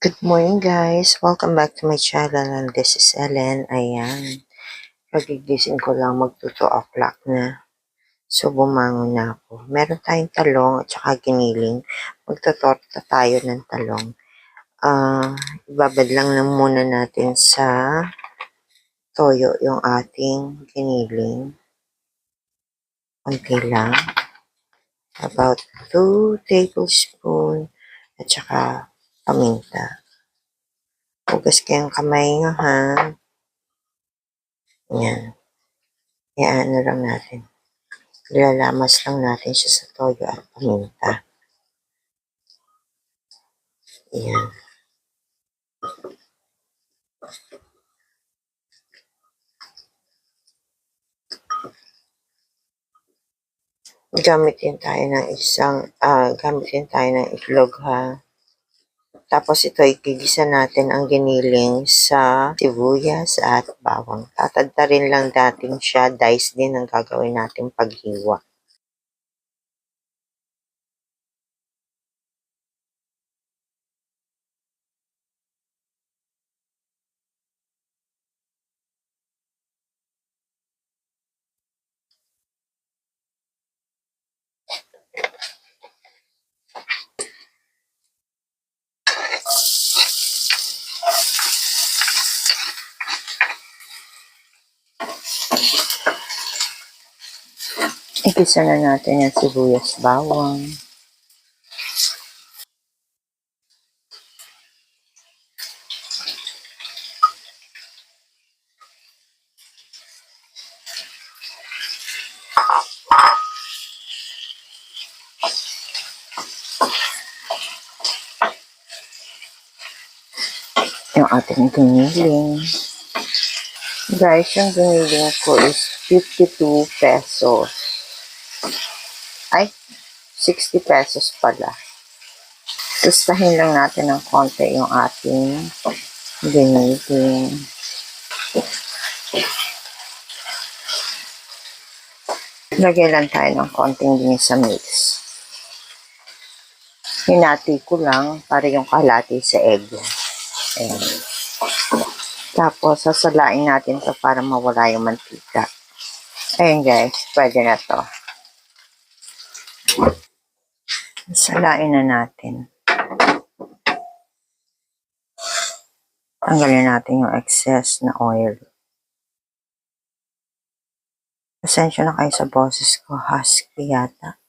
Good morning guys! Welcome back to my channel and this is Ellen. Ayan, pagigising ko lang magto 2 o'clock na. So bumangon na ako. Meron tayong talong at saka giniling. Magtotorta tayo ng talong. Ibabad lang na muna natin sa toyo yung ating giniling. Konti lang. About 2 tablespoon at saka paminta. Hugas kayong kamay nyo ha. Yan. Iaano lang natin. Ilalamas lang natin siya sa toyo at paminta. Ayan. Gamitin tayo ng itlog ha. Tapos ito igigisa natin ang giniling sa sibuyas at bawang. Tatadta rin lang natin siya, dice din ang gagawin natin paghiwa. Igisa na natin yung sibuyas, bawang. Yung ating giniling. Guys, yung giniling ko is 52 pesos. Ay, 60 pesos pala. Tustahin lang natin ng konti yung ating giniling. Lagyan lang tayo ng konting ginisa mix. Hinati ko lang para yung kalati sa egg. Ayan. Tapos, sasalain natin to para mawala yung mantika. Ayan guys, pwede na to. Salain na natin. Tanggalin natin yung excess na oil. Pasensya na kayo sa boses ko, husky yata.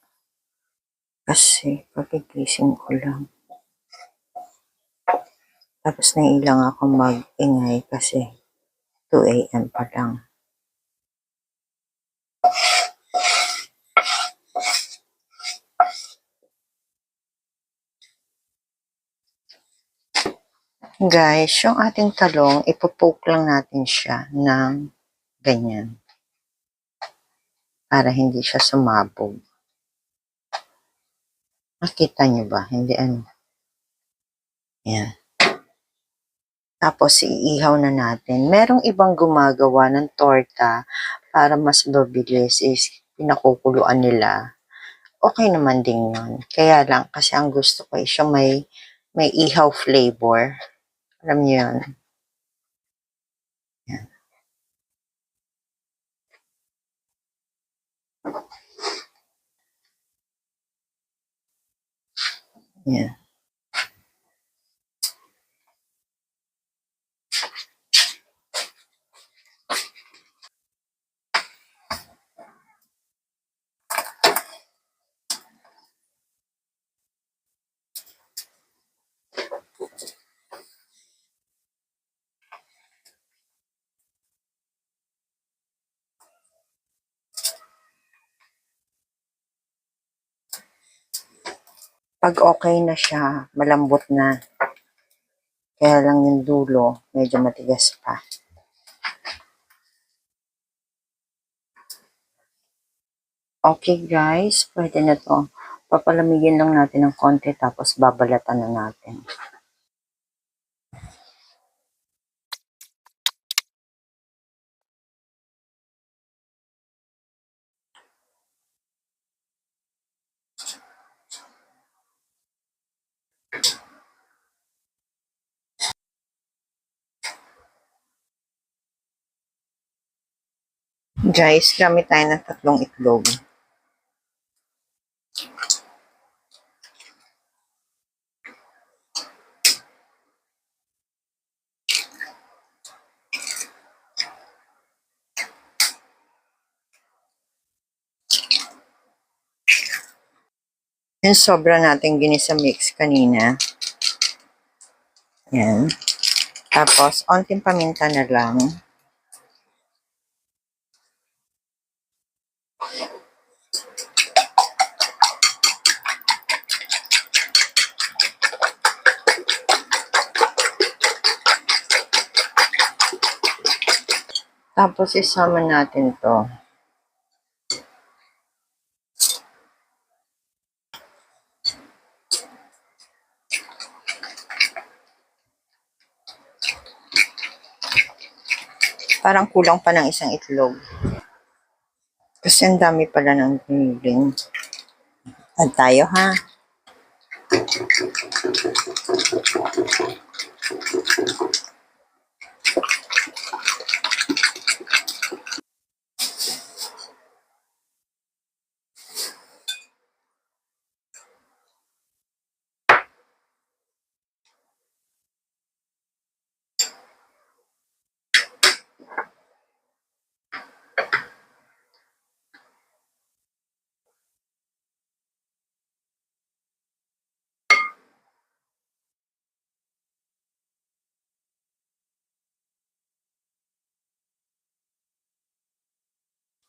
Kasi pagigising ko lang. Tapos nailang ako mag-ingay kasi 2 AM pa lang. Guys, yung ating talong, ipopoke lang natin siya ng ganyan. Para hindi siya sumabog. Nakita nyo ba? Hindi ano. Yan. Tapos, iihaw na natin. Merong ibang gumagawa ng torta para mas mabilis is pinakukuluan nila. Okay naman din yun. Kaya lang, kasi ang gusto ko is yung may ihaw flavor. Alam niyo yun? Yan. Yan. Pag okay na siya, malambot na. Kaya lang yung dulo, medyo matigas pa. Okay guys, pwede na to. Papalamigin lang natin ng konti tapos babalatan na natin. Guys, gamit tayo ng 3 itlog. Yung sobra natin ginisa mix kanina. Yan. Tapos, onting paminta na lang. Tapos, isama natin to. Parang kulang pa ng isang itlog. Kasi ang dami pala ng giniling. Add tayo ha.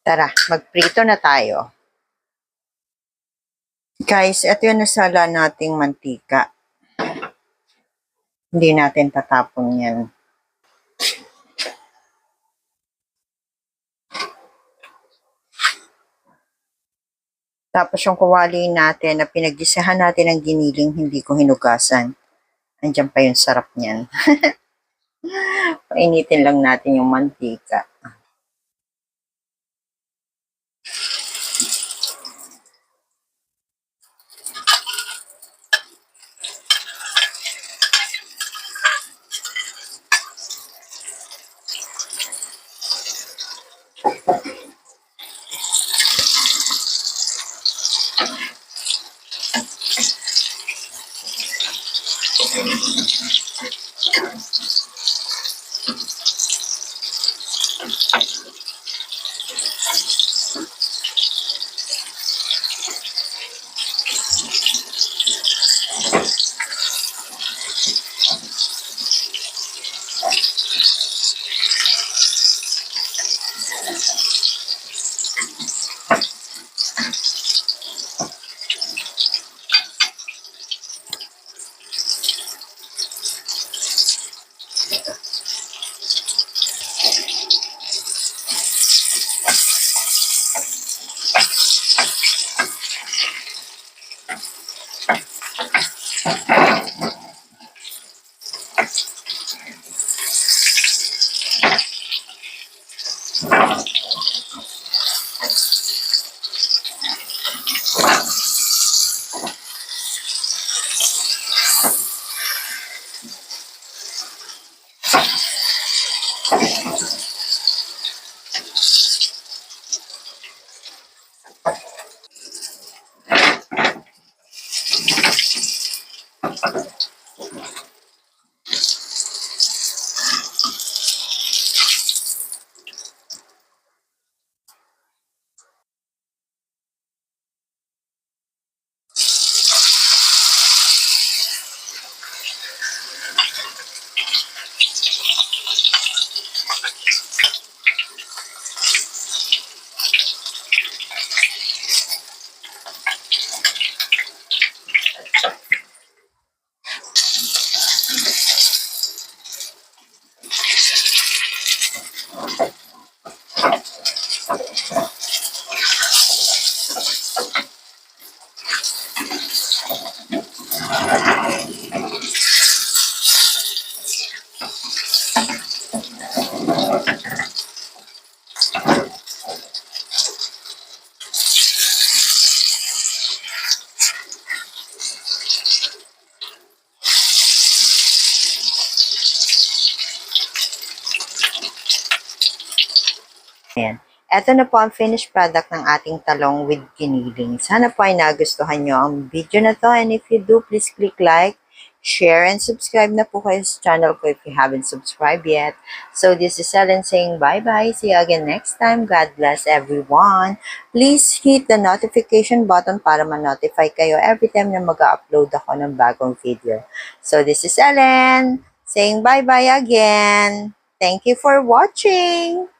Tara, magprito na tayo. Guys, ito yung nasala nating mantika. Hindi natin tatapon yan. Tapos yung kawali natin na pinaggisahan natin ng giniling, hindi ko hinugasan. Andiyan pa yung sarap niyan. Painitin lang natin yung mantika. Ayan. Eto na po ang finished product ng ating talong with giniling. Sana po ay nagustuhan nyo ang video na to, and if you do, please click like, share, and subscribe na po kayo sa channel ko if you haven't subscribed yet. So this is Ellen saying bye-bye. See you again next time. God bless everyone. Please hit the notification button para ma-notify kayo every time na mag-upload ako ng bagong video. So this is Ellen saying bye-bye again. Thank you for watching.